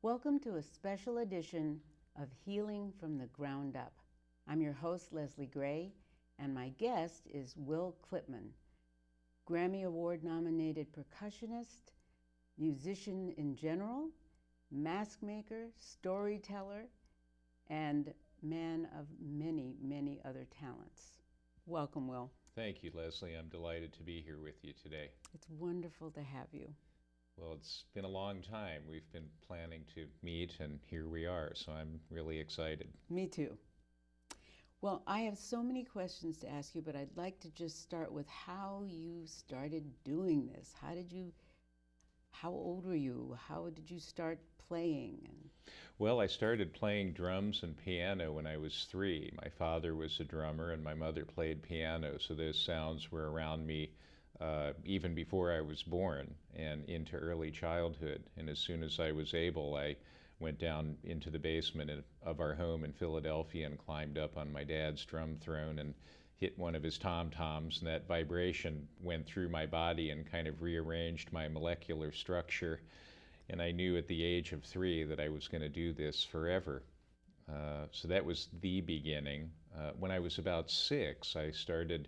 Welcome to a special edition of Healing from the Ground Up. I'm your host, Leslie Gray, and my guest is Will Clipman, Grammy Award nominated percussionist, musician in general, mask maker, storyteller, and man of many, many other talents. Welcome, Will. Thank you, Leslie. I'm delighted to be here with you today. It's wonderful to have you. Well, it's been a long time. We've been planning to meet, and here we are, so I'm really excited. Me too. Well, I have so many questions to ask you, but I'd like to just start with how you started doing this. How old were you? How did you start playing? Well, I started playing drums and piano when I was 3. My father was a drummer and my mother played piano, so those sounds were around me even before I was born and into early childhood. And as soon as I was able, I went down into the basement of our home in Philadelphia and climbed up on my dad's drum throne and hit one of his tom-toms, and that vibration went through my body and kind of rearranged my molecular structure. And I knew at the age of 3 that I was going to do this forever. So that was the beginning. When I was about 6, I started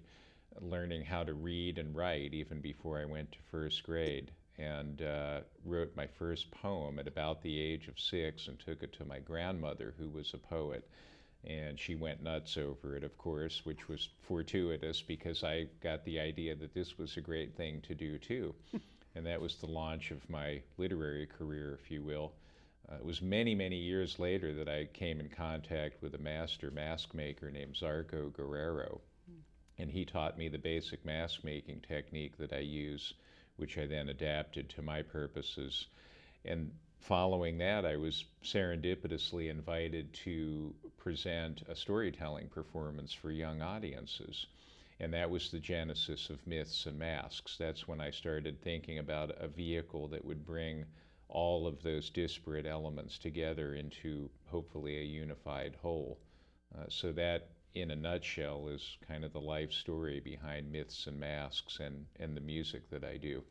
learning how to read and write even before I went to first grade, and wrote my first poem at about the age of 6 and took it to my grandmother, who was a poet. And she went nuts over it, of course, which was fortuitous because I got the idea that this was a great thing to do too. And that was the launch of my literary career, if you will. It was many, many years later that I came in contact with a master mask maker named Zarco Guerrero. And he taught me the basic mask making technique that I use, which I then adapted to my purposes. And following that, I was serendipitously invited to present a storytelling performance for young audiences. And that was the genesis of Myths and Masks. That's when I started thinking about a vehicle that would bring all of those disparate elements together into hopefully a unified whole. So that, in a nutshell, is kind of the life story behind Myths and Masks and the music that I do.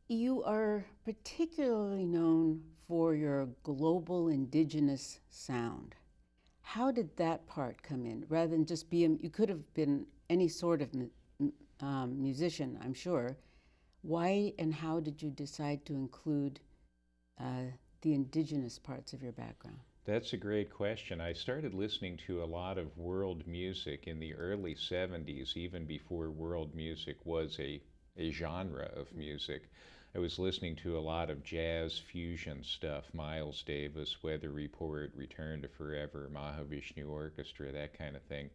You are particularly known for your global indigenous sound. How did that part come in? Rather than just you could have been any sort of musician, I'm sure. Why and how did you decide to include the indigenous parts of your background? That's a great question. I started listening to a lot of world music in the early 70s, even before world music was a genre of music. I was listening to a lot of jazz fusion stuff, Miles Davis, Weather Report, Return to Forever, Mahavishnu Orchestra, that kind of thing.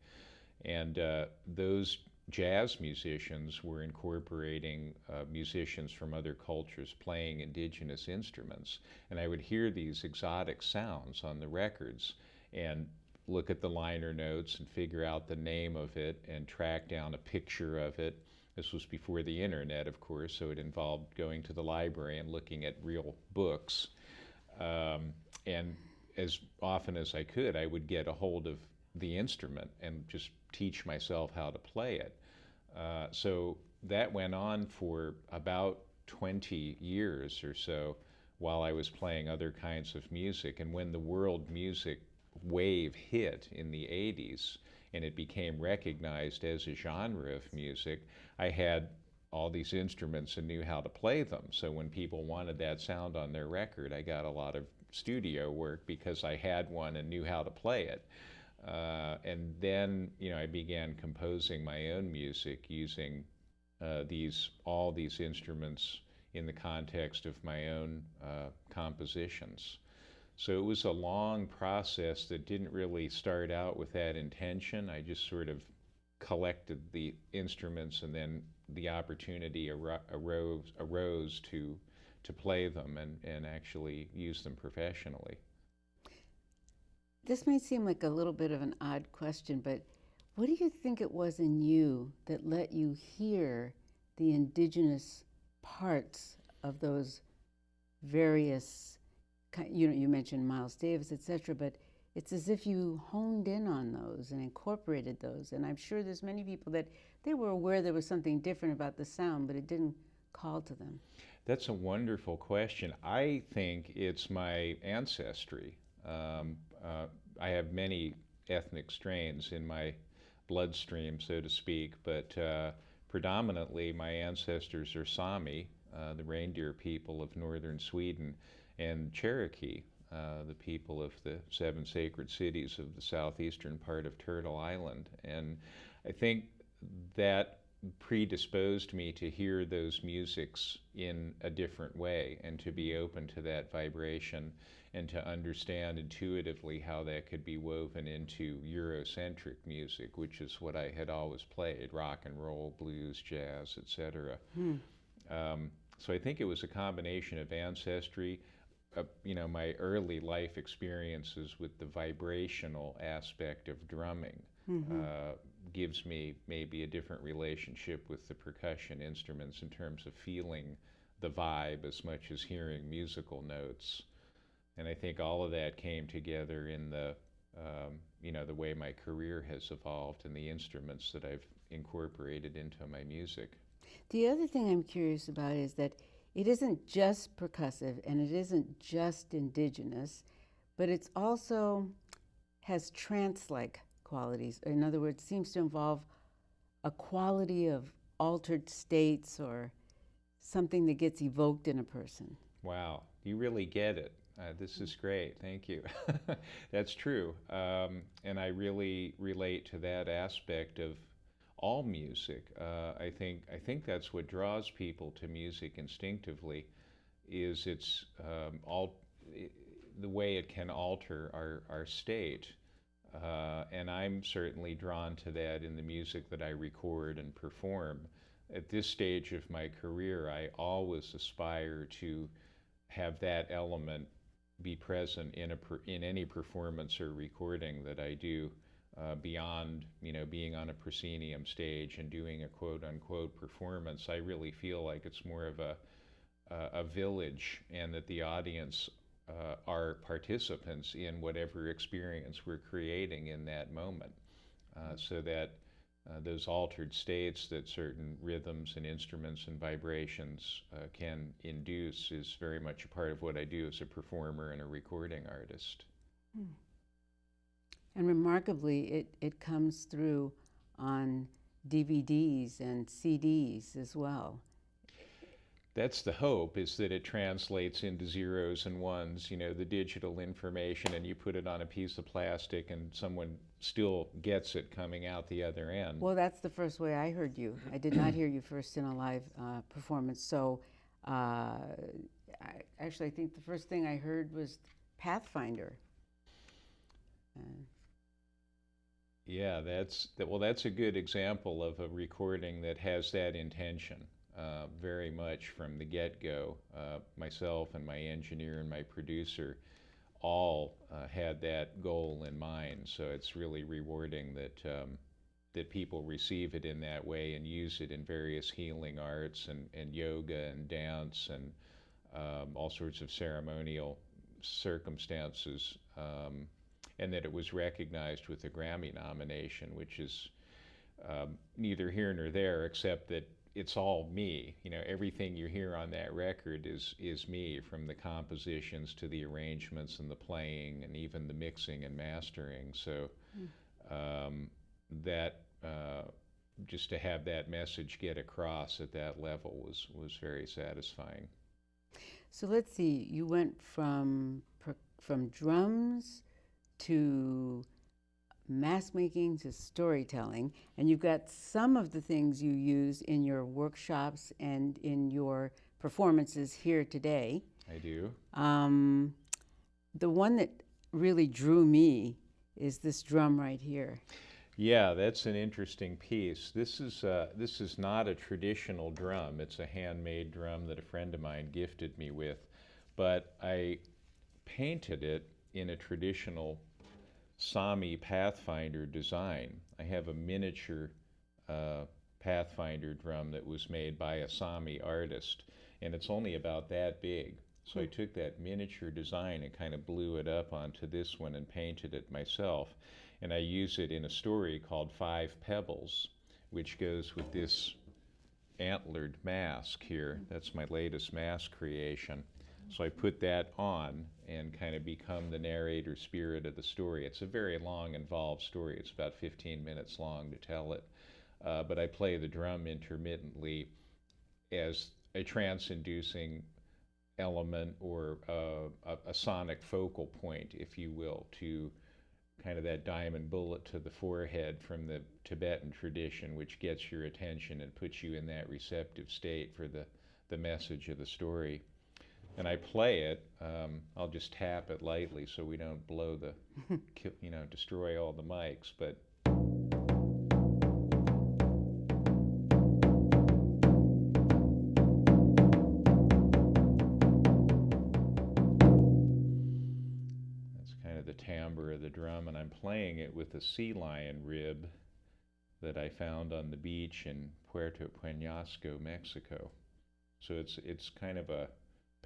And those jazz musicians were incorporating musicians from other cultures playing indigenous instruments. And I would hear these exotic sounds on the records and look at the liner notes and figure out the name of it and track down a picture of it. This was before the internet, of course, so it involved going to the library and looking at real books. And as often as I could, I would get a hold of the instrument and just teach myself how to play it. So that went on for about 20 years or so while I was playing other kinds of music. And when the world music wave hit in the 80s and it became recognized as a genre of music, I had all these instruments and knew how to play them. So when people wanted that sound on their record, I got a lot of studio work because I had one and knew how to play it. And then, I began composing my own music using all these instruments in the context of my own compositions. So it was a long process that didn't really start out with that intention. I just sort of collected the instruments, and then the opportunity arose to play them and actually use them professionally. This may seem like a little bit of an odd question, but what do you think it was in you that let you hear the indigenous parts of those various, you mentioned Miles Davis, etc., but it's as if you honed in on those and incorporated those. And I'm sure there's many people that they were aware there was something different about the sound, but it didn't call to them? That's a wonderful question. I think it's my ancestry. Um, I have many ethnic strains in my bloodstream, so to speak, but predominantly my ancestors are Sami, the reindeer people of northern Sweden, and Cherokee, the people of the seven sacred cities of the southeastern part of Turtle Island. And I think that predisposed me to hear those musics in a different way and to be open to that vibration and to understand intuitively how that could be woven into Eurocentric music, which is what I had always played: rock and roll, blues, jazz, etc. So I think it was a combination of ancestry, my early life experiences with the vibrational aspect of drumming. Gives me maybe a different relationship with the percussion instruments in terms of feeling the vibe as much as hearing musical notes. And I think all of that came together in the way my career has evolved and the instruments that I've incorporated into my music. The other thing I'm curious about is that it isn't just percussive and it isn't just indigenous, but it's also has trance-like qualities. In other words, seems to involve a quality of altered states or something that gets evoked in a person. Wow, you really get it. This is great. Thank you. That's true. And I really relate to that aspect of all music. I think that's what draws people to music instinctively, is the way it can alter our state. And I'm certainly drawn to that in the music that I record and perform. At this stage of my career, I always aspire to have that element be present in any performance or recording that I do, beyond being on a proscenium stage and doing a quote unquote performance. I really feel like it's more of a village, and that the audience are participants in whatever experience we're creating in that moment, so that those altered states that certain rhythms and instruments and vibrations can induce is very much a part of what I do as a performer and a recording artist. And remarkably, it comes through on DVDs and CDs as well. That's the hope, is that it translates into zeros and ones, the digital information, and you put it on a piece of plastic and someone still gets it coming out the other end. Well, that's the first way I heard you. I did not hear you first in a live performance. So I think the first thing I heard was Pathfinder. Yeah, that's a good example of a recording that has that intention. Very much from the get-go. Myself and my engineer and my producer all had that goal in mind. So it's really rewarding that people receive it in that way and use it in various healing arts and yoga and dance and all sorts of ceremonial circumstances. And that it was recognized with a Grammy nomination, which is neither here nor there, except that it's all me. Everything you hear on that record is me, from the compositions to the arrangements and the playing and even the mixing and mastering. So that just to have that message get across at that level was very satisfying. So let's see. You went from drums to mask making to storytelling, and you've got some of the things you use in your workshops and in your performances here today. I do. The one that really drew me is this drum right here. Yeah, that's an interesting piece. This is not a traditional drum. It's a handmade drum that a friend of mine gifted me with, but I painted it in a traditional Sami Pathfinder design. I have a miniature Pathfinder drum that was made by a Sami artist, and it's only about that big. So I took that miniature design and kind of blew it up onto this one and painted it myself. And I use it in a story called 5 Pebbles, which goes with this antlered mask here. That's my latest mask creation. So I put that on and kind of become the narrator spirit of the story. It's a very long, involved story. It's about 15 minutes long to tell it. But I play the drum intermittently as a trance-inducing element, or a sonic focal point, if you will, to kind of that diamond bullet to the forehead from the Tibetan tradition, which gets your attention and puts you in that receptive state for the message of the story. And I play it. I'll just tap it lightly so we don't blow destroy all the mics. But that's kind of the timbre of the drum, and I'm playing it with a sea lion rib that I found on the beach in Puerto Peñasco, Mexico. So it's kind of a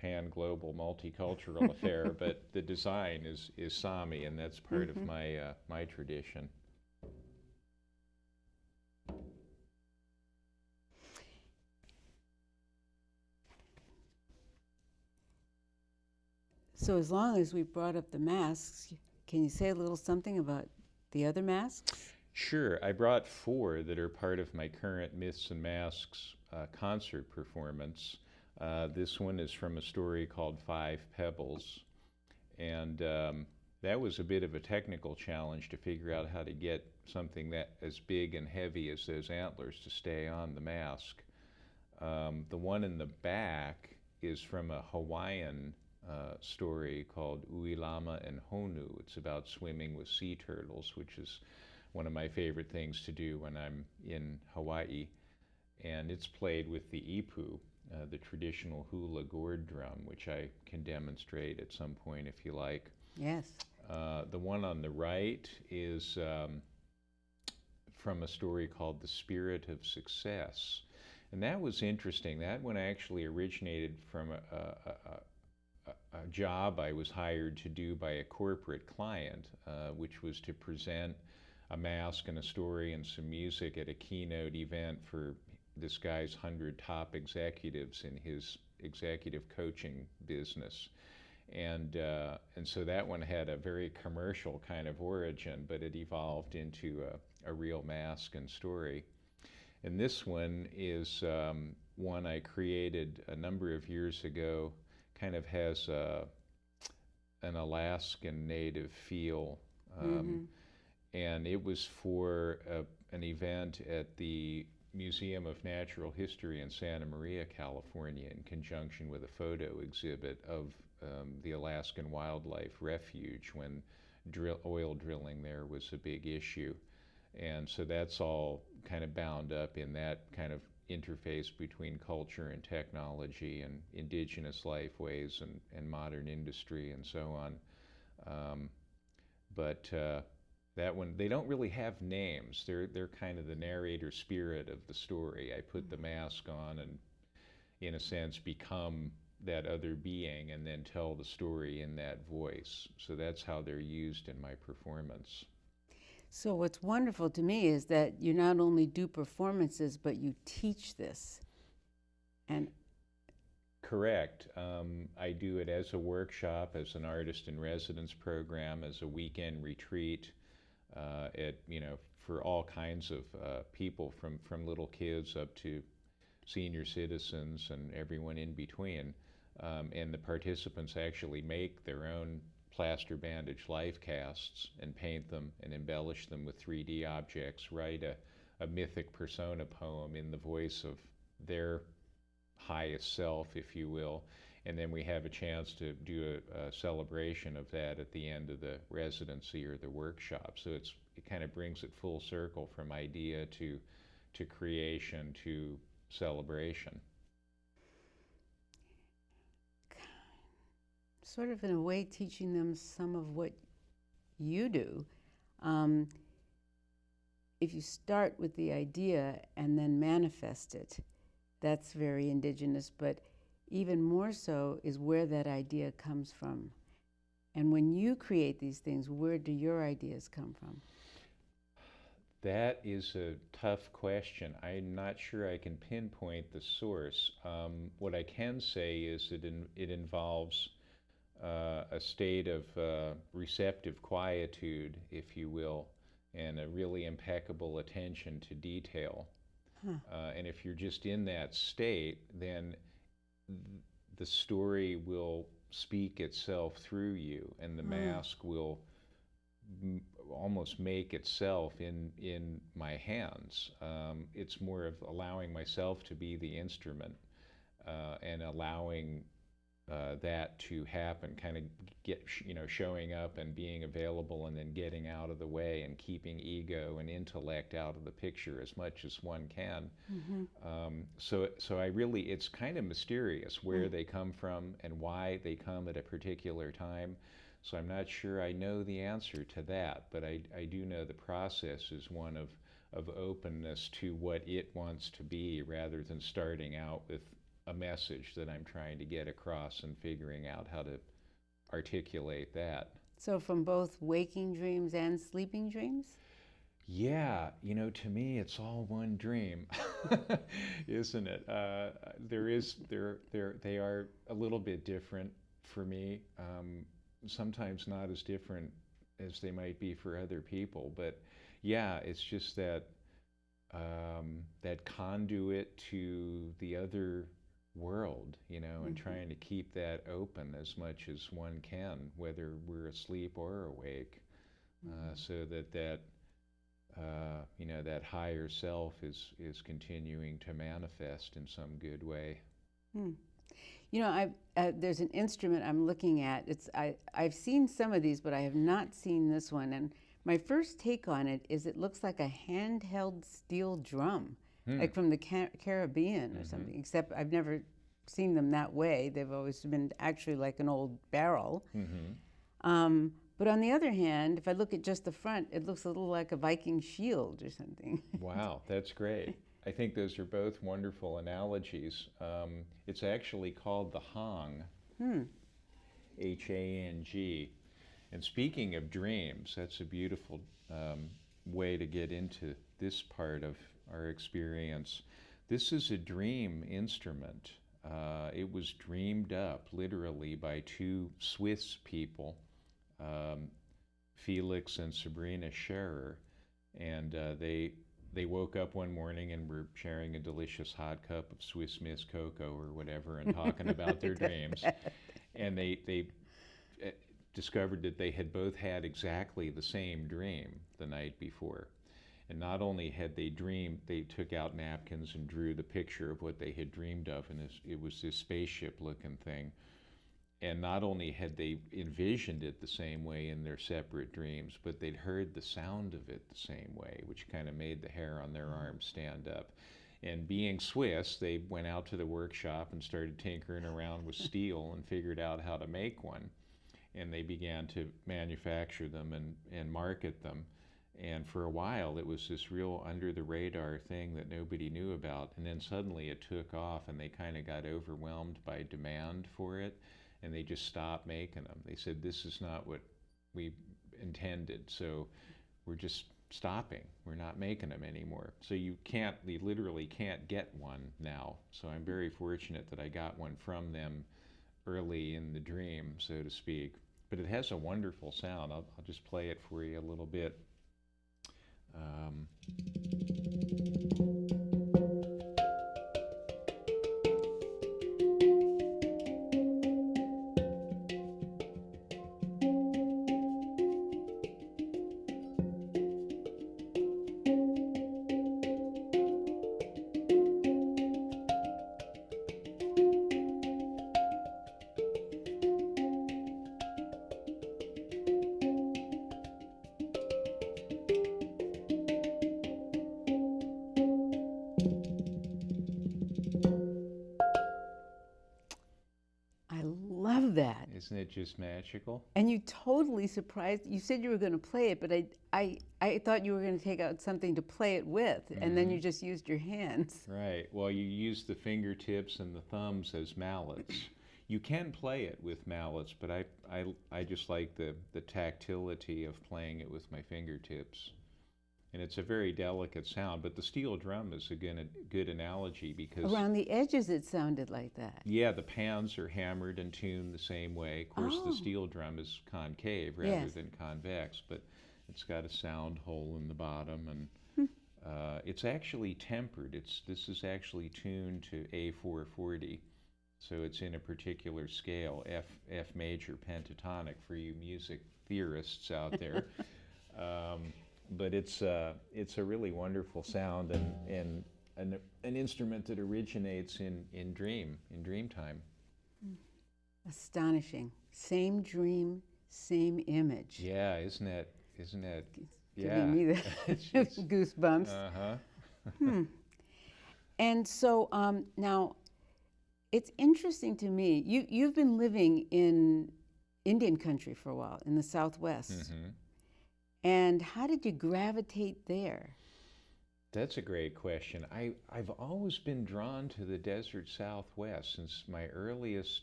pan-global multicultural affair, but the design is Sami, and that's part of my tradition. So as long as we brought up the masks, can you say a little something about the other masks? Sure. I brought 4 that are part of my current Myths and Masks concert performance. This one is from a story called 5 Pebbles, and that was a bit of a technical challenge to figure out how to get something that as big and heavy as those antlers to stay on the mask. The one in the back is from a Hawaiian story called Uilama and Honu. It's about swimming with sea turtles, which is one of my favorite things to do when I'm in Hawaii. And it's played with the ipu, the traditional hula gourd drum, which I can demonstrate at some point if you like. Yes. The one on the right is from a story called The Spirit of Success. And that was interesting. That one actually originated from a job I was hired to do by a corporate client, which was to present a mask and a story and some music at a keynote event for this guy's 100 top executives in his executive coaching business. And so that one had a very commercial kind of origin, but it evolved into a real mask and story. And this one is one I created a number of years ago, kind of has an Alaskan native feel. And it was for an event at the Museum of Natural History in Santa Maria, California, in conjunction with a photo exhibit of the Alaskan Wildlife Refuge when oil drilling there was a big issue. And so that's all kind of bound up in that kind of interface between culture and technology and indigenous lifeways and modern industry and so on. But that one, they don't really have names. They're kind of the narrator spirit of the story. I put the mask on and, in a sense, become that other being and then tell the story in that voice. So that's how they're used in my performance. So what's wonderful to me is that you not only do performances, but you teach this. And correct. I do it as a workshop, as an artist in residence program, as a weekend retreat, for all kinds of people, from little kids up to senior citizens and everyone in between. And the participants actually make their own plaster bandage life casts and paint them and embellish them with 3D objects, write a mythic persona poem in the voice of their highest self, if you will, and then we have a chance to do a celebration of that at the end of the residency or the workshop. So it kind of brings it full circle from idea to creation to celebration. Sort of in a way teaching them some of what you do. If you start with the idea and then manifest it, that's very indigenous, but even more so is where that idea comes from. And when you create these things, where do your ideas come from? That is a tough question. I'm not sure I can pinpoint the source. What I can say is that it involves a state of receptive quietude, if you will, and a really impeccable attention to detail. Huh. And if you're just in that state, then the story will speak itself through you, and the mask will almost make itself in my hands. It's more of allowing myself to be the instrument and allowing that to happen, kind of showing up and being available, and then getting out of the way and keeping ego and intellect out of the picture as much as one can. So I really, it's kind of mysterious where they come from and why they come at a particular time. So I'm not sure I know the answer to that, but I do know the process is one of openness to what it wants to be, rather than starting out with a message that I'm trying to get across and figuring out how to articulate that. So from both waking dreams and sleeping dreams? Yeah, to me it's all one dream, isn't it? They are a little bit different for me. Sometimes not as different as they might be for other people, but yeah, it's just that that conduit to the other world, and trying to keep that open as much as one can, whether we're asleep or awake, so that that higher self is continuing to manifest in some good way. There's an instrument I'm looking at. I've seen some of these, but I have not seen this one. And my first take on it is it looks like a handheld steel drum, like from the Caribbean or something, except I've never seen them that way. They've always been actually like an old barrel. But on the other hand, if I look at just the front, it looks a little like a Viking shield or something. Wow, that's great. I think those are both wonderful analogies. It's actually called the Hang, H-A-N-G. And speaking of dreams, that's a beautiful way to get into this part of our experience. This is a dream instrument. It was dreamed up literally by two Swiss people, Felix and Sabrina Scherer, and they woke up one morning and were sharing a delicious hot cup of Swiss Miss cocoa or whatever and talking about their dreams. And they discovered that they had both had exactly the same dream the night before. And not only had they dreamed, they took out napkins and drew the picture of what they had dreamed of, and it was this spaceship-looking thing. And not only had they envisioned it the same way in their separate dreams, but they'd heard the sound of it the same way, which kind of made the hair on their arms stand up. And being Swiss, they went out to the workshop and started tinkering around with steel and figured out how to make one. And they began to manufacture them and market them. And for a while, it was this real under-the-radar thing that nobody knew about. And then suddenly it took off, and they kind of got overwhelmed by demand for it. And they just stopped making them. They said, this is not what we intended, so we're just stopping. We're not making them anymore. So you literally can't get one now. So I'm very fortunate that I got one from them early in the dream, so to speak. But it has a wonderful sound. I'll just play it for you a little bit. That. Isn't it just magical? And you totally surprised. You said you were going to play it, but I thought you were going to take out something to play it with, and then you just used your hands. Right. Well, you use the fingertips and the thumbs as mallets. You can play it with mallets, but I just like the tactility of playing it with my fingertips. and it's a very delicate sound. But the steel drum is again a good analogy because Around the edges, it sounded like that. yeah, the pans are hammered and tuned the same way. Of course, the Oh, steel drum is concave rather yes. than convex, but it's got a sound hole in the bottom, and Hmm. it's actually tempered. This is actually tuned to A440, so it's in a particular scale, F major pentatonic for you music theorists out there. But it's a really wonderful sound, and an instrument that originates in dream time. Astonishing. Same dream, same image. Yeah, isn't that yeah. Giving me the It's goosebumps. uh-huh. And so now, it's interesting to me. You've been living in Indian country for a while, in the Southwest. Hmm. And how did you gravitate there? That's a great question. I've always been drawn to the desert Southwest since my earliest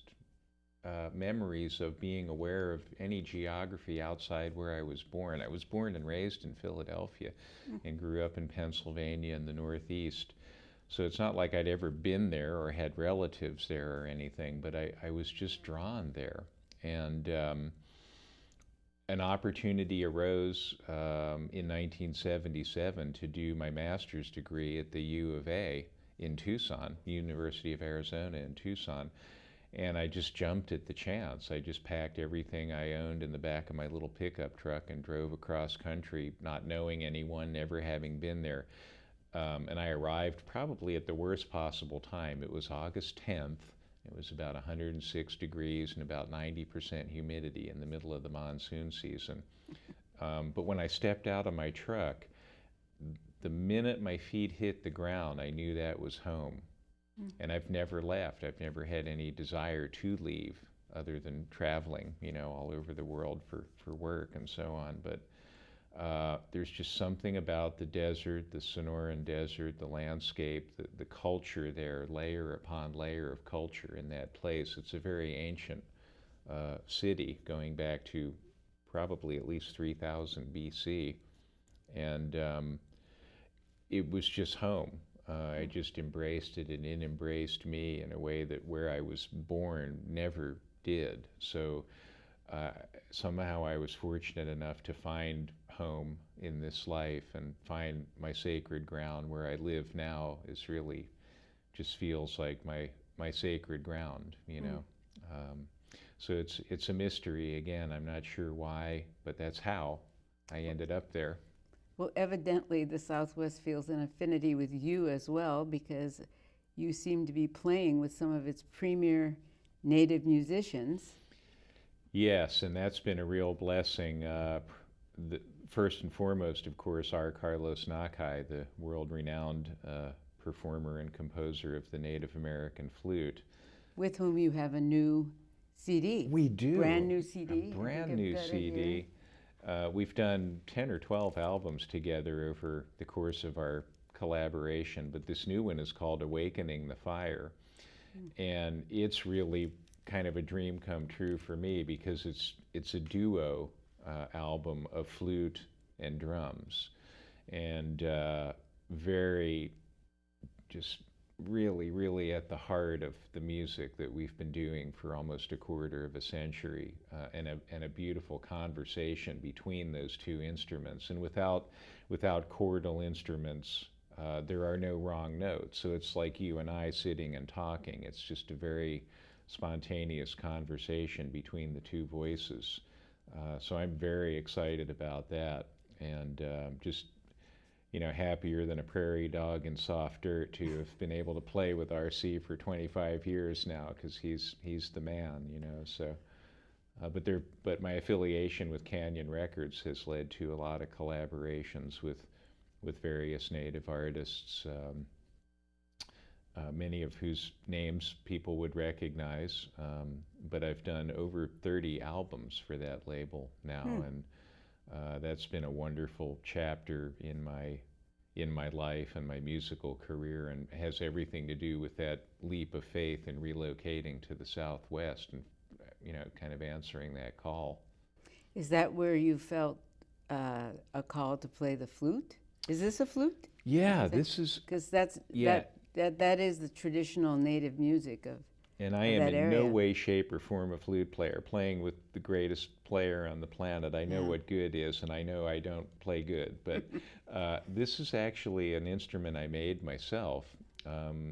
memories of being aware of any geography outside where I was born. I was born and raised in Philadelphia and grew up in Pennsylvania in the Northeast. So it's not like I'd ever been there or had relatives there or anything, but I was just drawn there. And an opportunity arose in 1977 to do my master's degree at the U of A in Tucson, University of Arizona in Tucson. And I just jumped at the chance. I just packed everything I owned in the back of my little pickup truck and drove across country, not knowing anyone, never having been there. And I arrived probably at the worst possible time. It was August 10th. It was about 106 degrees and about 90% humidity in the middle of the monsoon season. But when I stepped out of my truck, the minute my feet hit the ground, I knew that was home. And I've never left. I've never had any desire to leave other than traveling, all over the world for work and so on. But there's just something about the desert, the Sonoran Desert, the landscape, the culture there, layer upon layer of culture in that place. It's a very ancient city going back to probably at least 3000 BC. And it was just home. I just embraced it, and it embraced me in a way that where I was born never did. So somehow I was fortunate enough to find home in this life and find my sacred ground. Where I live now is really just feels like my sacred ground, So it's a mystery. Again, I'm not sure why, but that's how I ended up there. Well, evidently the Southwest feels an affinity with you as well, because you seem to be playing with some of its premier native musicians. Yes, and that's been a real blessing. First and foremost, of course, our Carlos Nakai, the world-renowned performer and composer of the Native American flute. With whom you have a new CD. We do. Brand new CD. A brand new CD. We've done 10 or 12 albums together over the course of our collaboration, but this new one is called Awakening the Fire. And it's really kind of a dream come true for me because it's a duo album of flute and drums, and very just really at the heart of the music that we've been doing for almost a quarter of a century, and a beautiful conversation between those two instruments. And without chordal instruments, there are no wrong notes. So it's like you and I sitting and talking. It's just a very spontaneous conversation between the two voices. So I'm very excited about that, and just happier than a prairie dog in soft dirt to have been able to play with RC for 25 years now, because he's the man, So, but my affiliation with Canyon Records has led to a lot of collaborations with various Native artists, many of whose names people would recognize. But I've done over 30 albums for that label now, and that's been a wonderful chapter in my life and my musical career, and has everything to do with that leap of faith in relocating to the Southwest and kind of answering that call. Is that where you felt a call to play the flute? Is this a flute? Yeah, this is, Because that's yeah. that is the traditional native music of And I of am that in no area. way, shape, or form a flute player. Playing with the greatest player on the planet, I know Yeah. what good is, and I know I don't play good. But this is actually an instrument I made myself.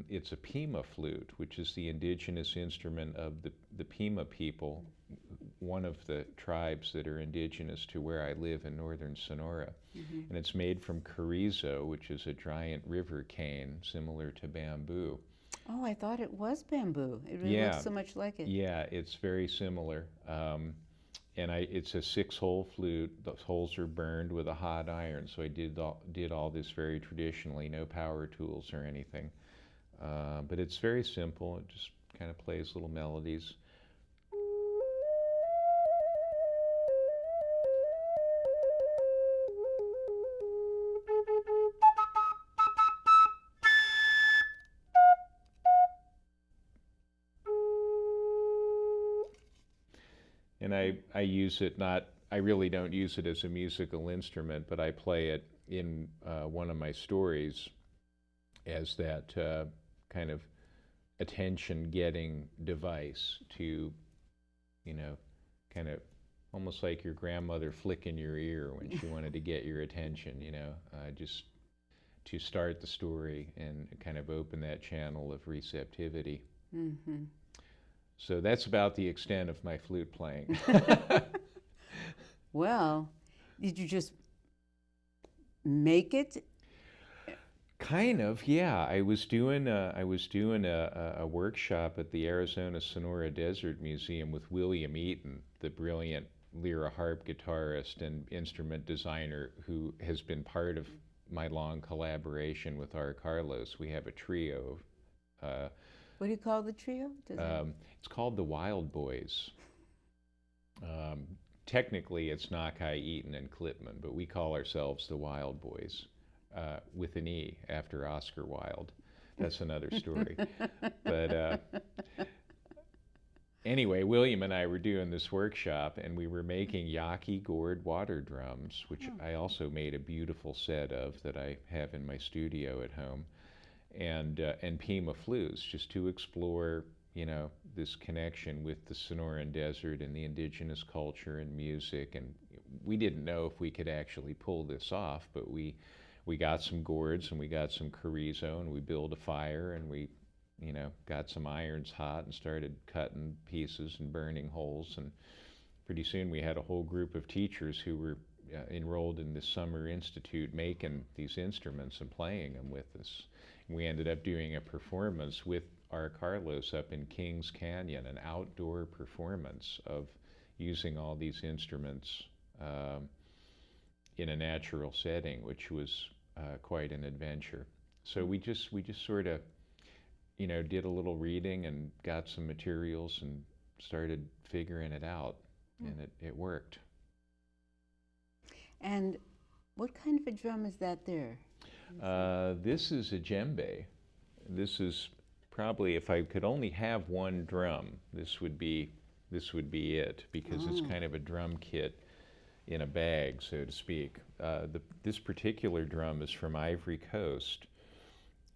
It's a Pima flute, which is the indigenous instrument of the Pima people, one of the tribes that are indigenous to where I live in northern Sonora. And it's made from carrizo, which is a giant river cane similar to bamboo. Oh, I thought it was bamboo. It really Yeah, looks so much like it. yeah, it's very similar. And it's a 6-hole flute. The holes are burned with a hot iron. So I did all this very traditionally, no power tools or anything. But it's very simple. It just kind of plays little melodies. And I use it I really don't use it as a musical instrument, but I play it in one of my stories as that kind of attention-getting device to, kind of almost like your grandmother flicking your ear when she wanted to get your attention, just to start the story and kind of open that channel of receptivity. Mm-hmm. So that's about the extent of my flute playing. Well, did you just make it? Kind of, yeah. I was doing a workshop at the Arizona Sonora Desert Museum with William Eaton, the brilliant lyra harp guitarist and instrument designer who has been part of my long collaboration with our Carlos. We have a trio. What do you call the trio? It's called the Wild Boys. Technically, it's Nakai, Eaton, and Clipman, but we call ourselves the Wild Boys, with an E after Oscar Wilde. That's another story. But anyway, William and I were doing this workshop, and we were making yaki gourd water drums, which I also made a beautiful set of that I have in my studio at home, and Pima flutes, just to explore, this connection with the Sonoran Desert and the indigenous culture and music. And we didn't know if we could actually pull this off, but we got some gourds and we got some carrizo and we built a fire and we, got some irons hot and started cutting pieces and burning holes. And pretty soon we had a whole group of teachers who were enrolled in this summer institute making these instruments and playing them with us. And we ended up doing a performance with our Carlos up in Kings Canyon, an outdoor performance of using all these instruments in a natural setting, which was quite an adventure. So we just sort of, did a little reading and got some materials and started figuring it out, and it worked. And what kind of a drum is that there? This is a djembe. This is probably, if I could only have one drum, this would be it, because it's kind of a drum kit in a bag, so to speak. This particular drum is from Ivory Coast,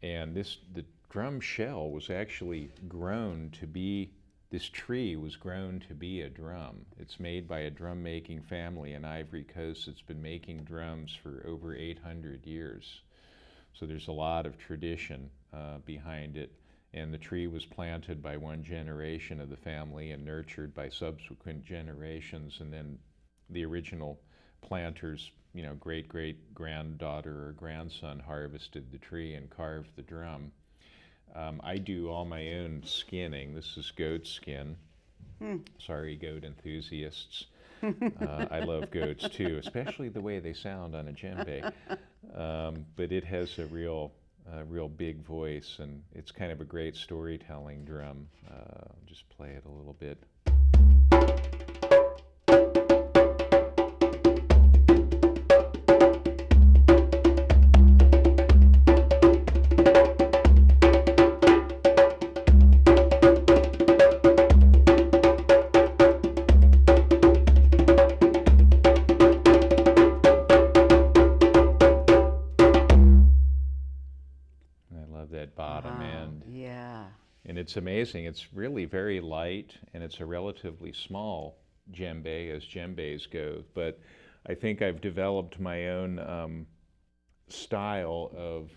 and the drum shell was actually grown to be, this tree was grown to be a drum. It's made by a drum making family in Ivory Coast that's been making drums for over 800 years. So there's a lot of tradition behind it. And the tree was planted by one generation of the family and nurtured by subsequent generations. And then the original planter's, great-great-granddaughter or grandson harvested the tree and carved the drum. I do all my own skinning. This is goat skin. Sorry, goat enthusiasts. I love goats too, especially the way they sound on a djembe. But it has a real big voice, and it's kind of a great storytelling drum. I'll just play it a little bit. it's amazing. It's really very light, and it's a relatively small djembe as djembes go. But I think I've developed my own style of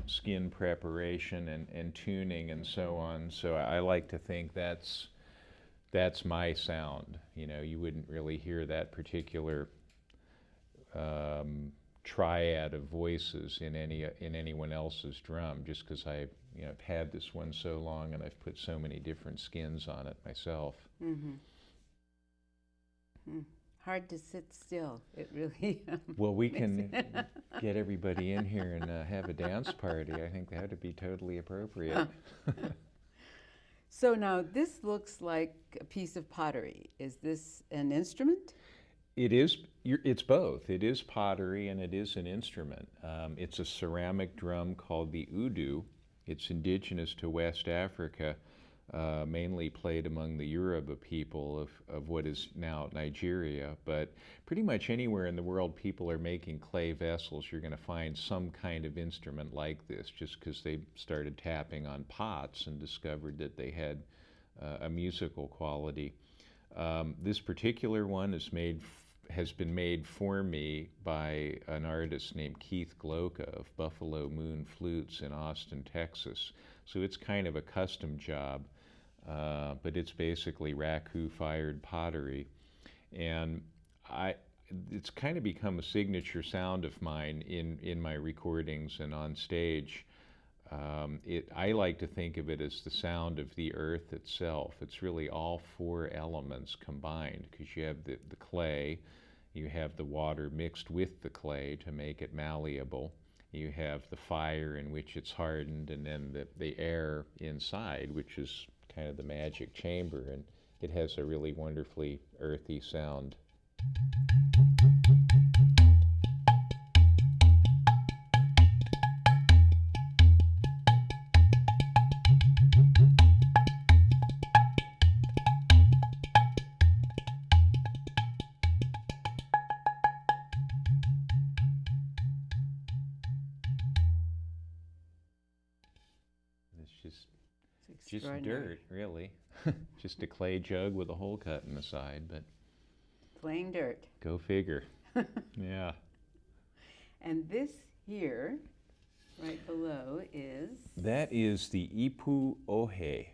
skin preparation and tuning and so on. So I like to think that's my sound. You know, you wouldn't really hear that particular triad of voices in anyone else's drum, just because I've had this one so long and I've put so many different skins on it myself. Mm-hmm. Hard to sit still. It really. Well, we can get everybody in here and have a dance party. I think that would be totally appropriate. So now this looks like a piece of pottery. Is this an instrument? It is. It's both. It is pottery and it is an instrument. It's a ceramic drum called the udu. It's indigenous to West Africa, mainly played among the Yoruba people of what is now Nigeria. But pretty much anywhere in the world people are making clay vessels, you're going to find some kind of instrument like this, just because they started tapping on pots and discovered that they had a musical quality. This particular one has been made for me by an artist named Keith Gloka of Buffalo Moon Flutes in Austin, Texas. So it's kind of a custom job, but it's basically raku-fired pottery. And it's kind of become a signature sound of mine in my recordings and on stage. I like to think of it as the sound of the earth itself. It's really all four elements combined, because you have the clay, you have the water mixed with the clay to make it malleable, you have the fire in which it's hardened, and then the air inside, which is kind of the magic chamber, and it has a really wonderfully earthy sound. Just dirt, really. Just a clay jug with a hole cut in the side, but plain dirt. Go figure. Yeah. And this here, right below, is? That is the Ipu Ohe.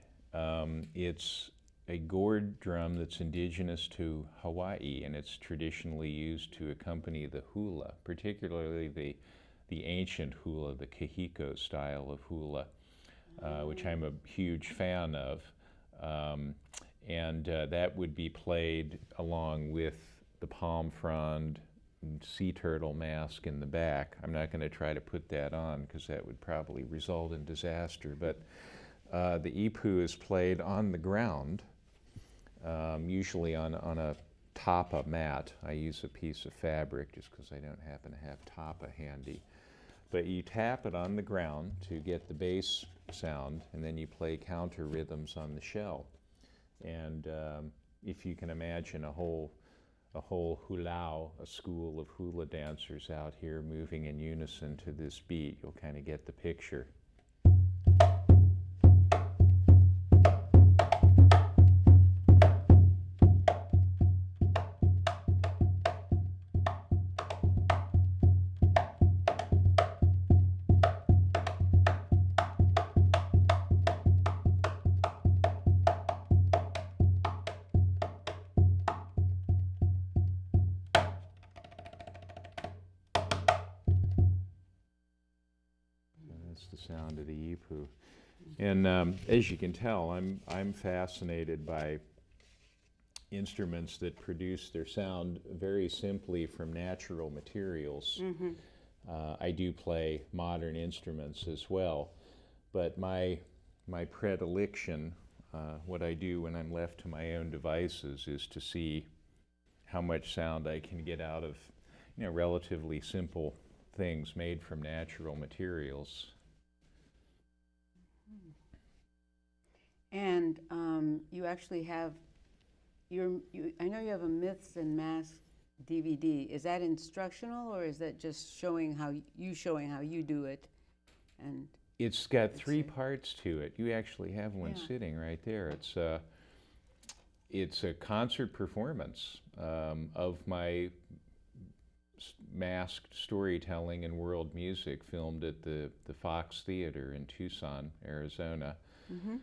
It's a gourd drum that's indigenous to Hawaii, and it's traditionally used to accompany the hula, particularly the ancient hula, the Kahiko style of hula. Which I'm a huge fan of, and that would be played along with the palm frond and sea turtle mask in the back. I'm not going to try to put that on because that would probably result in disaster, but the ipu is played on the ground, usually on a tapa mat. I use a piece of fabric just because I don't happen to have tapa handy. But you tap it on the ground to get the bass sound, and then you play counter rhythms on the shell. And if you can imagine a whole hulau, a school of hula dancers out here moving in unison to this beat, you'll kind of get the picture. The sound of the ipu. And as you can tell, I'm fascinated by instruments that produce their sound very simply from natural materials. Mm-hmm. I do play modern instruments as well, but my predilection, what I do when I'm left to my own devices, is to see how much sound I can get out of relatively simple things made from natural materials. And you actually have I know you have a Myths and Masks DVD. Is that instructional, or is that just showing how you do it? And It's got three parts to it. You actually have one Yeah. sitting right there. It's a concert performance of my masked storytelling and world music filmed at the Fox Theater in Tucson, Arizona. Mm-hmm.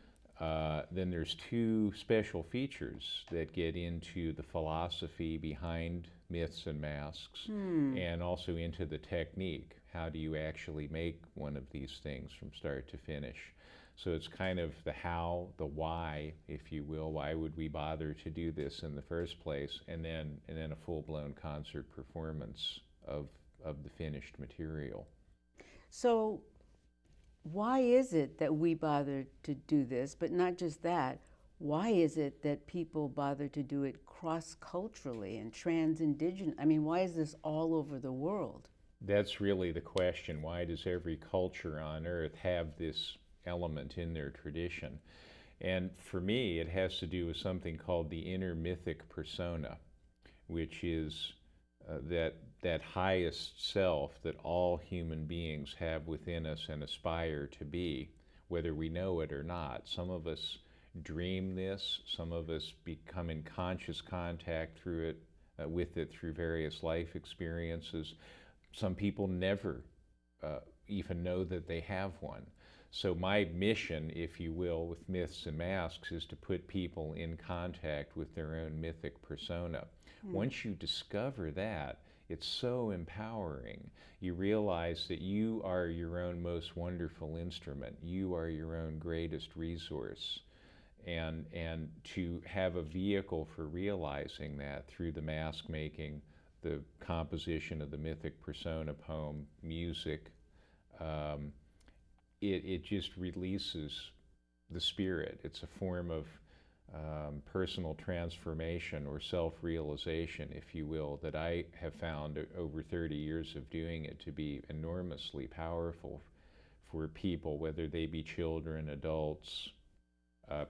Then there's two special features that get into the philosophy behind myths and masks and also into the technique. How do you actually make one of these things from start to finish? So it's kind of the how, the why, if you will. Why would we bother to do this in the first place? And then a full-blown concert performance of the finished material. So, why is it that we bother to do this? But not just that, why is it that people bother to do it cross-culturally and trans-indigenous? I mean, why is this all over the world? That's really the question. Why does every culture on earth have this element in their tradition? And for me, it has to do with something called the inner mythic persona, which is that highest self that all human beings have within us and aspire to be, whether we know it or not. Some of us dream this, some of us become in conscious contact through it, with it through various life experiences. Some people never even know that they have one. So my mission, if you will, with Myths and Masks is to put people in contact with their own mythic persona. Once you discover that, it's so empowering. You realize that you are your own most wonderful instrument. You are your own greatest resource. And to have a vehicle for realizing that through the mask making, the composition of the mythic persona poem, music, it just releases the spirit. It's a form of personal transformation or self-realization, if you will, that I have found over 30 years of doing it to be enormously powerful for people, whether they be children, adults,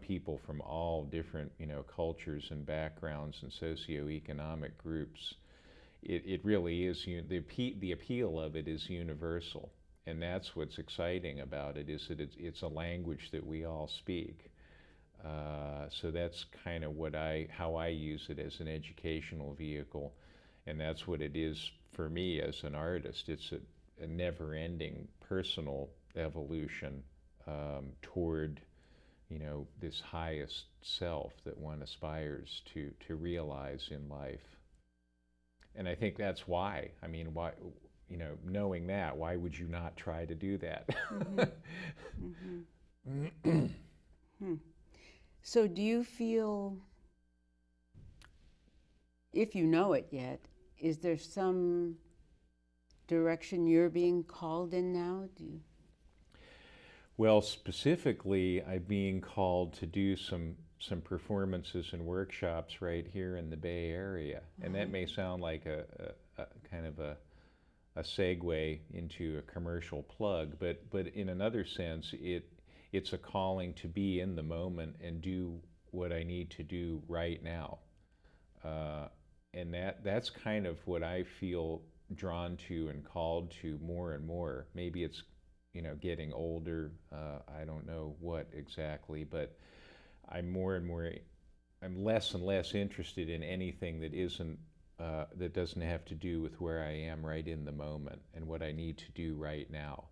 people from all different, cultures and backgrounds and socioeconomic groups. It really is, the appeal of it is universal. And that's what's exciting about it, is that it's a language that we all speak. So that's kind of how I use it as an educational vehicle, and that's what it is for me as an artist. It's a never-ending personal evolution toward, this highest self that one aspires to realize in life. And I think that's why. I mean, why? Knowing that, why would you not try to do that? So do you feel, if you know it yet, is there some direction you're being called in now? Well, specifically, I'm being called to do some performances and workshops right here in the Bay Area. And that may sound like a kind of a segue into a commercial plug, but in another sense, it's a calling to be in the moment and do what I need to do right now. And that's kind of what I feel drawn to and called to more and more. Maybe it's, getting older, I don't know what exactly, but I'm less and less interested in anything that doesn't have to do with where I am right in the moment and what I need to do right now.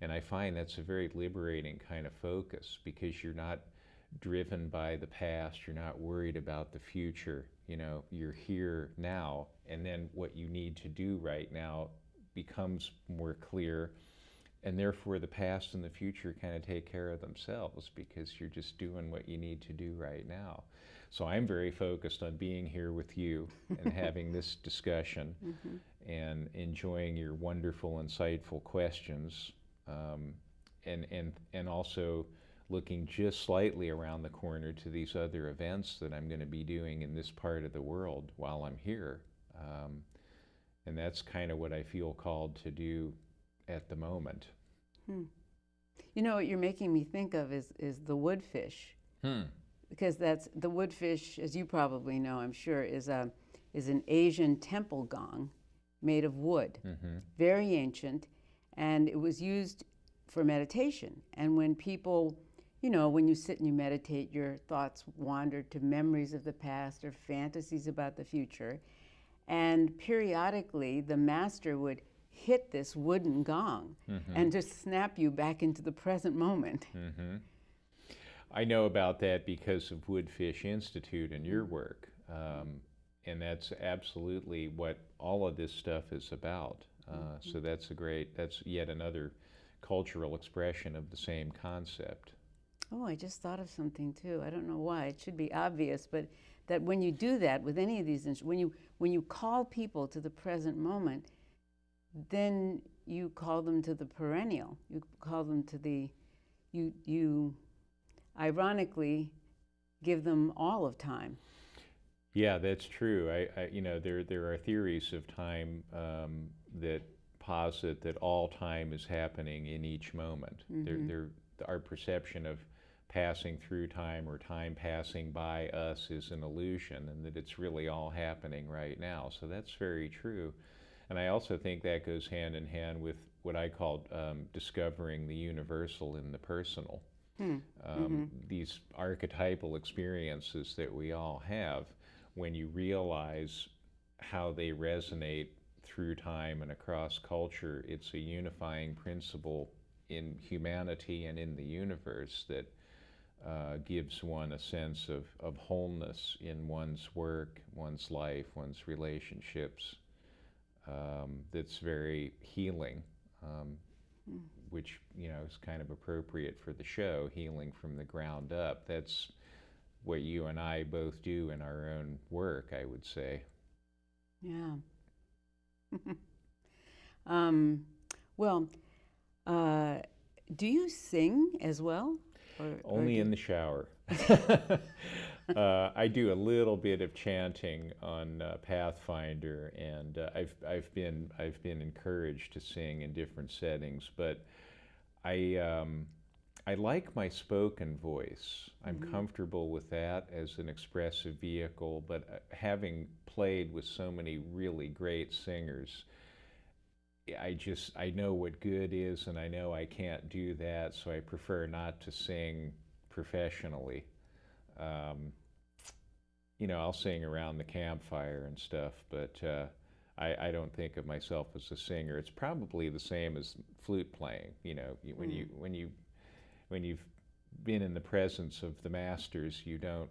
And I find that's a very liberating kind of focus, because you're not driven by the past, you're not worried about the future, you're here now, and then what you need to do right now becomes more clear, and therefore the past and the future kind of take care of themselves, because you're just doing what you need to do right now. So I'm very focused on being here with you and having this discussion and enjoying your wonderful, insightful questions, and also looking just slightly around the corner to these other events that I'm going to be doing in this part of the world while I'm here. And that's kind of what I feel called to do at the moment. What you're making me think of is the woodfish. Because that's the woodfish, as you probably know, I'm sure, is an Asian temple gong made of wood, very ancient, and it was used for meditation. And when people, when you sit and you meditate, your thoughts wander to memories of the past or fantasies about the future. And periodically, the master would hit this wooden gong and just snap you back into the present moment. I know about that because of Woodfish Institute and your work. And that's absolutely what all of this stuff is about. So that's yet another cultural expression of the same concept. Oh, I just thought of something too. I don't know why. It should be obvious, but that when you do that with any of these, when you call people to the present moment, then you call them to the perennial. You call them to you ironically give them all of time. Yeah, that's true. There are theories of time that posit that all time is happening in each moment. Our perception of passing through time or time passing by us is an illusion, and that it's really all happening right now. So that's very true. And I also think that goes hand in hand with what I call discovering the universal in the personal. These archetypal experiences that we all have, when you realize how they resonate through time and across culture, it's a unifying principle in humanity and in the universe that gives one a sense of wholeness in one's work, one's life, one's relationships. That's very healing, which is kind of appropriate for the show, healing from the ground up. That's what you and I both do in our own work, I would say. Yeah. Do you sing as well? Only in the shower. I do a little bit of chanting on Pathfinder, and I've been encouraged to sing in different settings. But I like my spoken voice. I'm comfortable with that as an expressive vehicle. But having played with so many really great singers, I know what good is, and I know I can't do that, so I prefer not to sing professionally. I'll sing around the campfire and stuff, but I don't think of myself as a singer. It's probably the same as flute playing. When you've been in the presence of the masters, you don't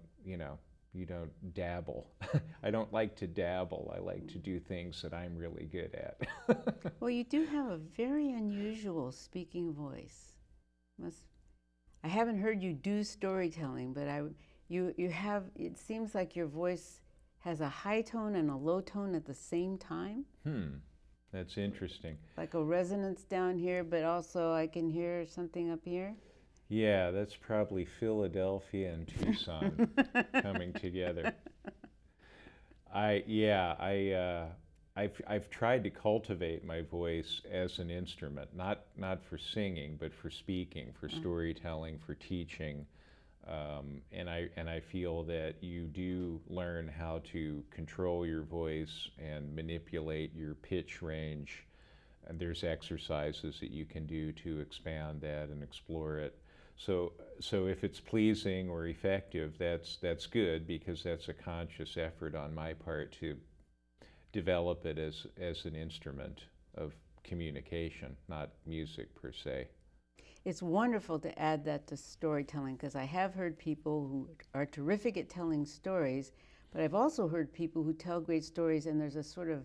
dabble. I don't like to dabble. I like to do things that I'm really good at. Well, you do have a very unusual speaking voice. I haven't heard you do storytelling, but you have. It seems like your voice has a high tone and a low tone at the same time. That's interesting. Like a resonance down here, but also I can hear something up here. Yeah, that's probably Philadelphia and Tucson coming together. I've tried to cultivate my voice as an instrument, not for singing, but for speaking, for storytelling, for teaching, and I feel that you do learn how to control your voice and manipulate your pitch range. And there's exercises that you can do to expand that and explore it. So if it's pleasing or effective, that's good, because that's a conscious effort on my part to develop it as an instrument of communication, not music per se. It's wonderful to add that to storytelling, because I have heard people who are terrific at telling stories, but I've also heard people who tell great stories and there's a sort of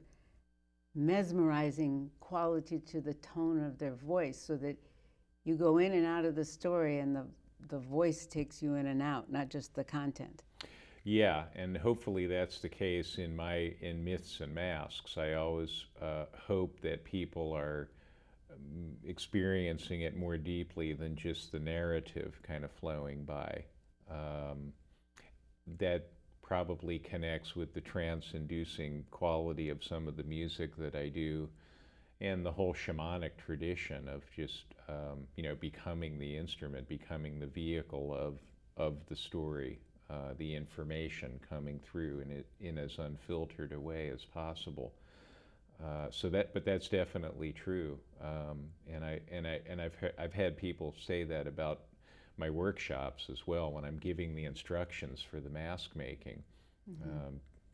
mesmerizing quality to the tone of their voice, so that you go in and out of the story and the voice takes you in and out, not just the content. Yeah, and hopefully that's the case in Myths and Masks. I always hope that people are experiencing it more deeply than just the narrative kind of flowing by. That probably connects with the trance-inducing quality of some of the music that I do, and the whole shamanic tradition of just becoming the instrument, becoming the vehicle of the story, the information coming through in as unfiltered a way as possible. But that's definitely true. I've had people say that about my workshops as well. When I'm giving the instructions for the mask making,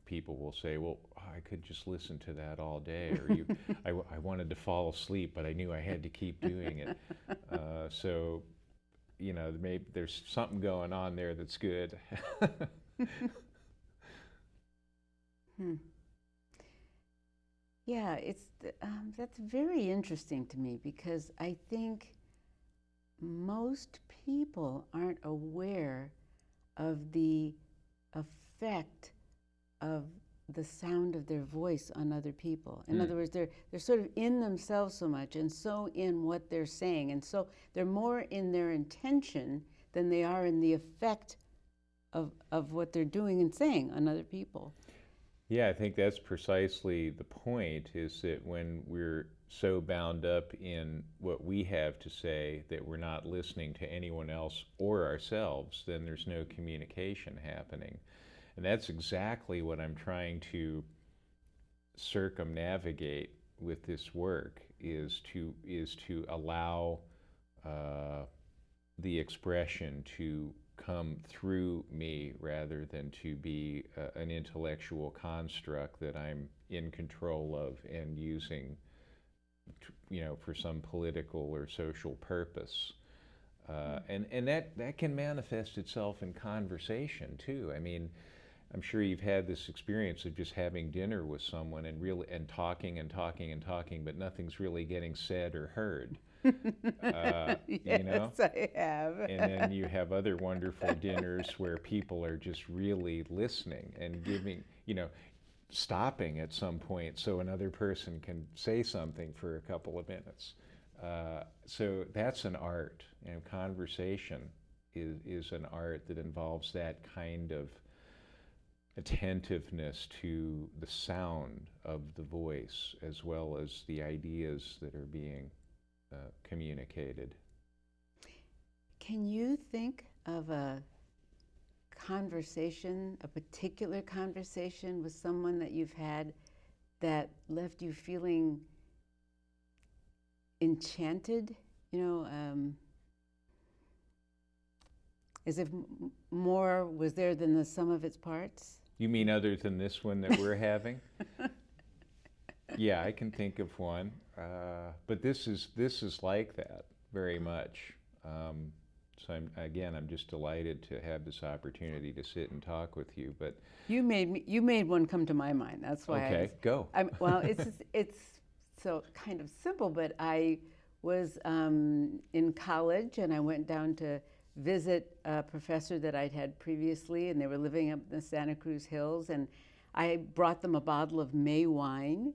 people will say, "Well, I could just listen to that all day," or I wanted to fall asleep, but I knew I had to keep doing it." So, maybe there's something going on there that's good. Yeah, that's very interesting to me because I think most people aren't aware of the effect of the sound of their voice on other people. In other words, they're sort of in themselves so much and so in what they're saying, and so they're more in their intention than they are in the effect of what they're doing and saying on other people. Yeah, I think that's precisely the point, is that when we're so bound up in what we have to say that we're not listening to anyone else or ourselves, then there's no communication happening. And that's exactly what I'm trying to circumnavigate with this work, is to allow the expression to come through me rather than to be an intellectual construct that I'm in control of and using, for some political or social purpose. And that can manifest itself in conversation too. I mean, I'm sure you've had this experience of just having dinner with someone and talking and talking and talking, but nothing's really getting said or heard. Yes, I have. And then you have other wonderful dinners where people are just really listening and giving, stopping at some point so another person can say something for a couple of minutes. So that's an art, and conversation is an art that involves that kind of attentiveness to the sound of the voice as well as the ideas that are being communicated. Can you think of a conversation, a particular conversation with someone that you've had that left you feeling enchanted? As if more was there than the sum of its parts? You mean other than this one that we're having? Yeah, I can think of one, but this is like that very much. So I'm just delighted to have this opportunity to sit and talk with you. But you made one come to my mind. That's why. Okay, go. Well, it's so kind of simple, but I was in college and I went down to visit a professor that I'd had previously, and they were living up in the Santa Cruz Hills, and I brought them a bottle of May wine,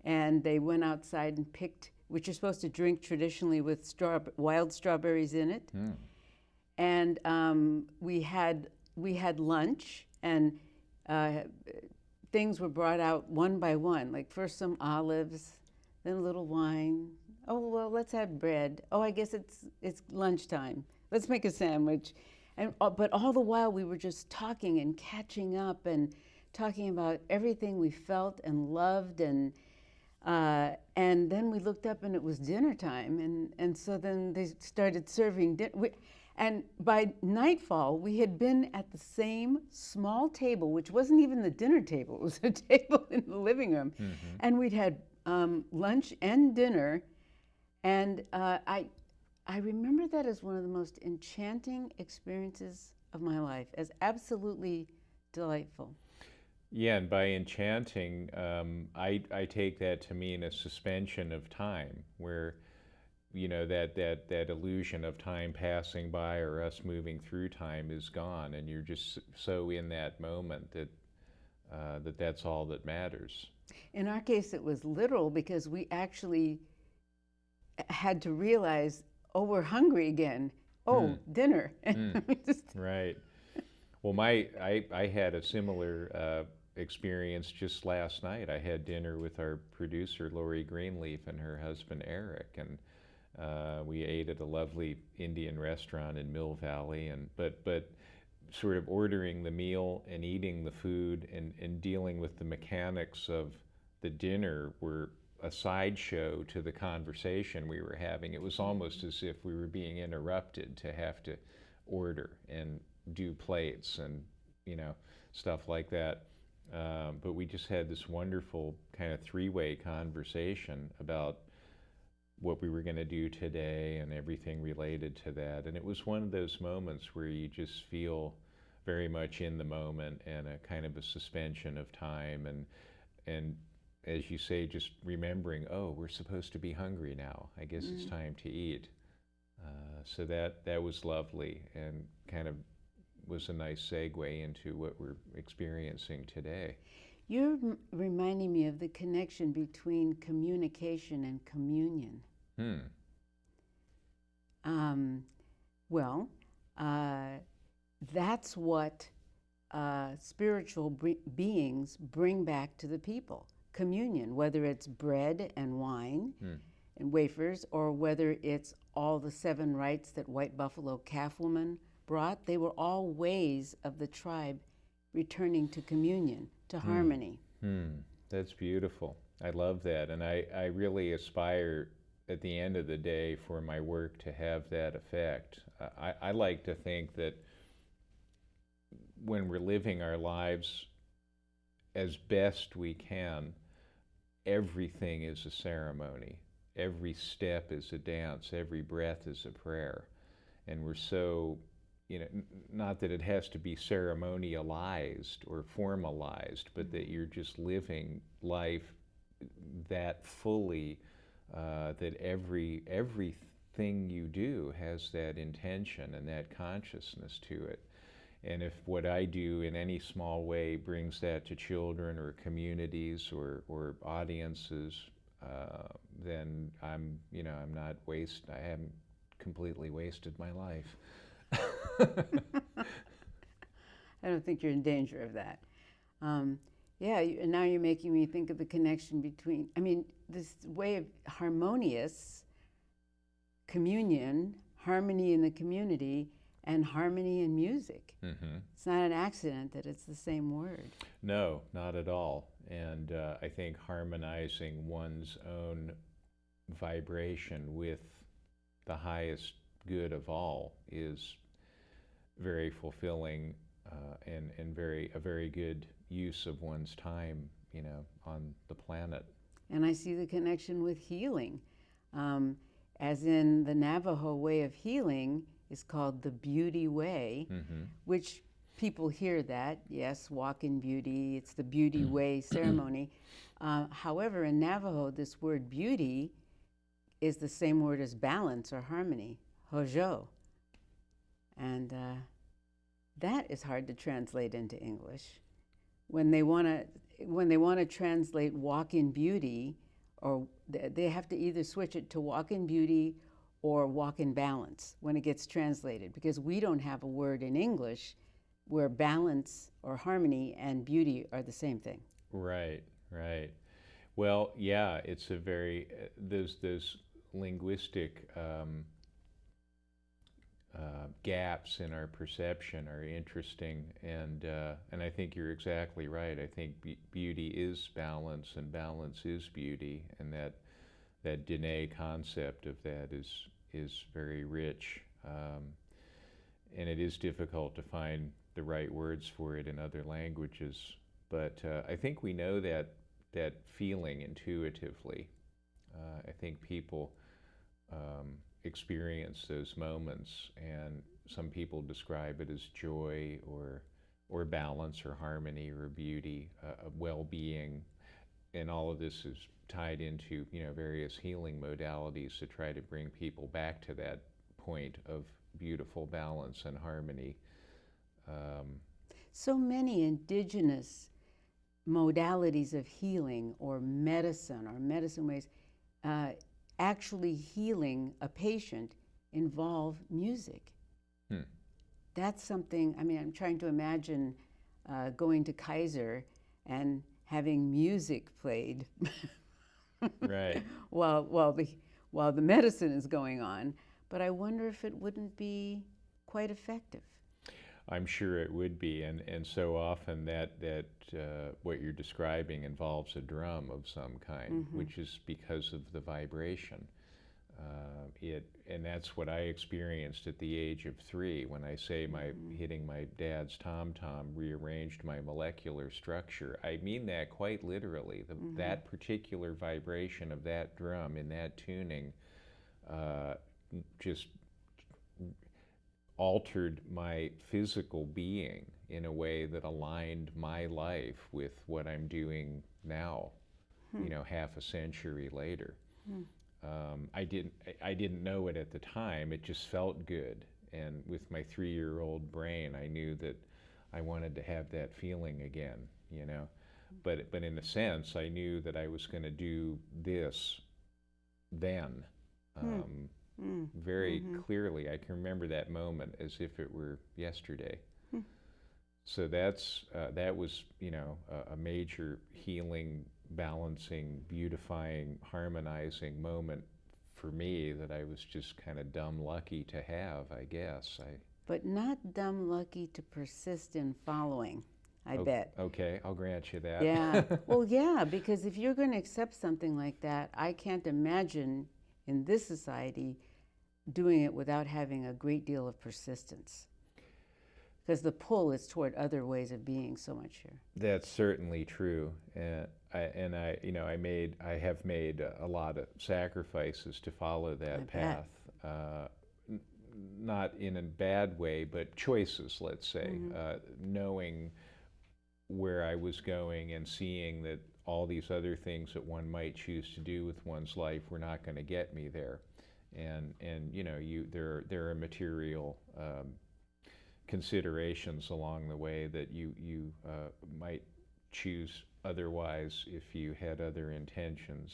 and they went outside and picked, which you're supposed to drink traditionally with wild strawberries in it. And we had lunch, and things were brought out one by one, like first some olives, then a little wine. Oh, well, let's have bread. Oh, I guess it's lunchtime. Let's make a sandwich. But all the while we were just talking and catching up and talking about everything we felt and loved, and then we looked up and it was dinner time, and so then they started serving dinner. And by nightfall, we had been at the same small table, which wasn't even the dinner table. It was a table in the living room. And we'd had lunch and dinner. And I remember that as one of the most enchanting experiences of my life, as absolutely delightful. Yeah, and by enchanting, I take that to mean a suspension of time, where that illusion of time passing by or us moving through time is gone, and you're just so in that moment that that's all that matters. In our case, it was literal, because we actually had to realize, oh, we're hungry again. Oh, dinner. Right. Well, I had a similar experience just last night. I had dinner with our producer, Lori Greenleaf, and her husband, Eric, and we ate at a lovely Indian restaurant in Mill Valley, but sort of ordering the meal and eating the food and dealing with the mechanics of the dinner were a sideshow to the conversation we were having. It was almost as if we were being interrupted to have to order and do plates and, stuff like that. But we just had this wonderful kind of three-way conversation about what we were going to do today and everything related to that. And it was one of those moments where you just feel very much in the moment and a kind of a suspension of time. And as you say, just remembering, oh, we're supposed to be hungry now. I guess it's time to eat. So that was lovely and kind of was a nice segue into what we're experiencing today. You're reminding me of the connection between communication and communion. That's what spiritual beings bring back to the people. Communion, whether it's bread and wine and wafers, or whether it's all the 7 rites that White Buffalo Calf Woman brought, they were all ways of the tribe returning to communion, to harmony. That's beautiful. I love that. And I really aspire at the end of the day for my work to have that effect. I like to think that when we're living our lives as best we can, everything is a ceremony. Every step is a dance. Every breath is a prayer. And we're so, not that it has to be ceremonialized or formalized, but that you're just living life that fully, that everything you do has that intention and that consciousness to it. And if what I do in any small way brings that to children or communities or audiences, then I'm not I haven't completely wasted my life. I don't think you're in danger of that. And now you're making me think of the connection between, this way of harmonious communion, harmony in the community, and harmony in music. It's not an accident that it's the same word. No, not at all. And I think harmonizing one's own vibration with the highest good of all is very fulfilling and a very good use of one's time, on the planet. And I see the connection with healing. As in the Navajo way of healing is called the beauty way, which people hear that, yes, walk in beauty, it's the beauty way ceremony. However, in Navajo, this word beauty is the same word as balance or harmony, hojo. And that is hard to translate into English. When they want to translate walk in beauty, or they have to either switch it to walk in beauty or walk in balance when it gets translated, because we don't have a word in English where balance or harmony and beauty are the same thing. Right. Well, yeah, it's a very, those linguistic gaps in our perception are interesting, and I think you're exactly right. I think beauty is balance, and balance is beauty, and that Dene concept of that is very rich, and it is difficult to find the right words for it in other languages. But I think we know that feeling intuitively. I think people experience those moments, and some people describe it as joy or balance or harmony or beauty, well-being, and all of this is tied into various healing modalities to try to bring people back to that point of beautiful balance and harmony. So many indigenous modalities of healing or medicine ways actually healing a patient involve music. That's something, I'm trying to imagine going to Kaiser and having music played Right. while the medicine is going on, but I wonder if it wouldn't be quite effective. I'm sure it would be, and so often that what you're describing involves a drum of some kind, which is because of the vibration. And that's what I experienced at the age of 3 when I say hitting my dad's tom-tom rearranged my molecular structure. I mean that quite literally. That particular vibration of that drum in that tuning just altered my physical being in a way that aligned my life with what I'm doing now, half a century later. I didn't know it at the time. It just felt good, and with my 3-year-old brain, I knew that I wanted to have that feeling again. But in a sense, I knew that I was going to do this then. Very clearly. I can remember that moment as if it were yesterday. So that was, a major healing, balancing, beautifying, harmonizing moment for me that I was just kind of dumb lucky to have, I guess. But not dumb lucky to persist in following, I bet. Okay, I'll grant you that. Yeah. Well, yeah, because if you're going to accept something like that, I can't imagine in this society doing it without having a great deal of persistence, because the pull is toward other ways of being so much here. That's certainly true, and I have made a lot of sacrifices to follow that path. Not in a bad way, but choices, let's say, knowing where I was going and seeing that all these other things that one might choose to do with one's life were not going to get me there. And there are material considerations along the way that you might choose otherwise if you had other intentions.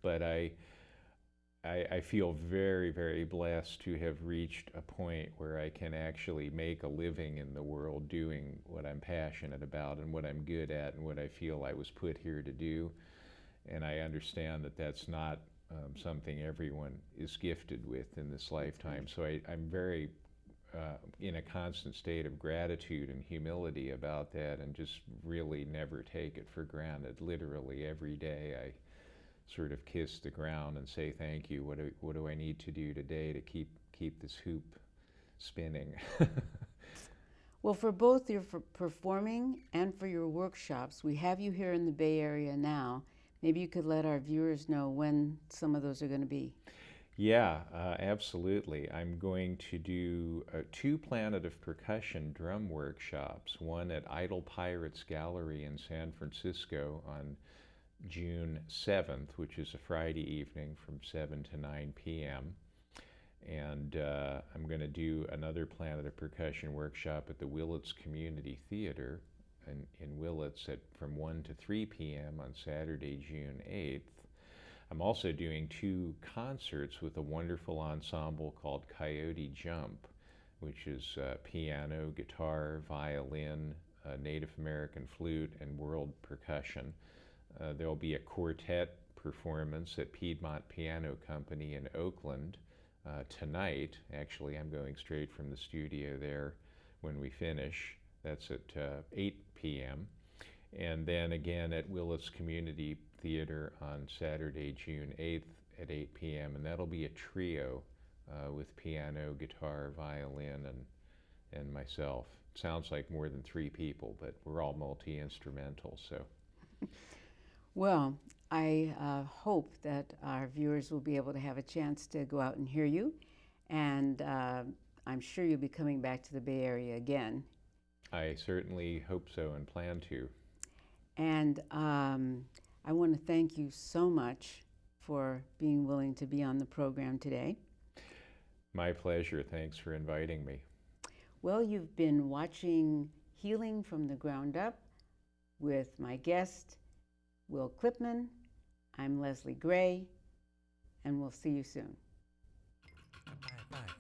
But I feel very, very blessed to have reached a point where I can actually make a living in the world doing what I'm passionate about and what I'm good at and what I feel I was put here to do. And I understand that that's not something everyone is gifted with in this lifetime. So I'm very in a constant state of gratitude and humility about that, and just really never take it for granted. Literally every day I sort of kiss the ground and say thank you. What do I need to do today to keep this hoop spinning? Well, for both your performing and for your workshops, we have you here in the Bay Area now. Maybe you could let our viewers know when some of those are going to be. Yeah, absolutely. I'm going to do 2 Planet of Percussion drum workshops, one at Idle Pirates Gallery in San Francisco on June 7th, which is a Friday evening from 7 to 9 p.m. And I'm going to do another Planet of Percussion workshop at the Willits Community Theater in Willits from 1 to 3 p.m. on Saturday, June 8th. I'm also doing 2 concerts with a wonderful ensemble called Coyote Jump, which is piano, guitar, violin, Native American flute, and world percussion. There'll be a quartet performance at Piedmont Piano Company in Oakland tonight. Actually, I'm going straight from the studio there when we finish. That's at 8 p.m. And then again at Willits Community Theater on Saturday, June 8th at 8 p.m. And that'll be a trio with piano, guitar, violin, and myself. Sounds like more than 3 people, but we're all multi-instrumental, so. Well, I hope that our viewers will be able to have a chance to go out and hear you, and I'm sure you'll be coming back to the Bay Area again. I certainly hope so and plan to. And I want to thank you so much for being willing to be on the program today. My pleasure. Thanks for inviting me. Well, you've been watching Healing from the Ground Up with my guest, Will Clipman. I'm Leslie Gray, and we'll see you soon. Bye.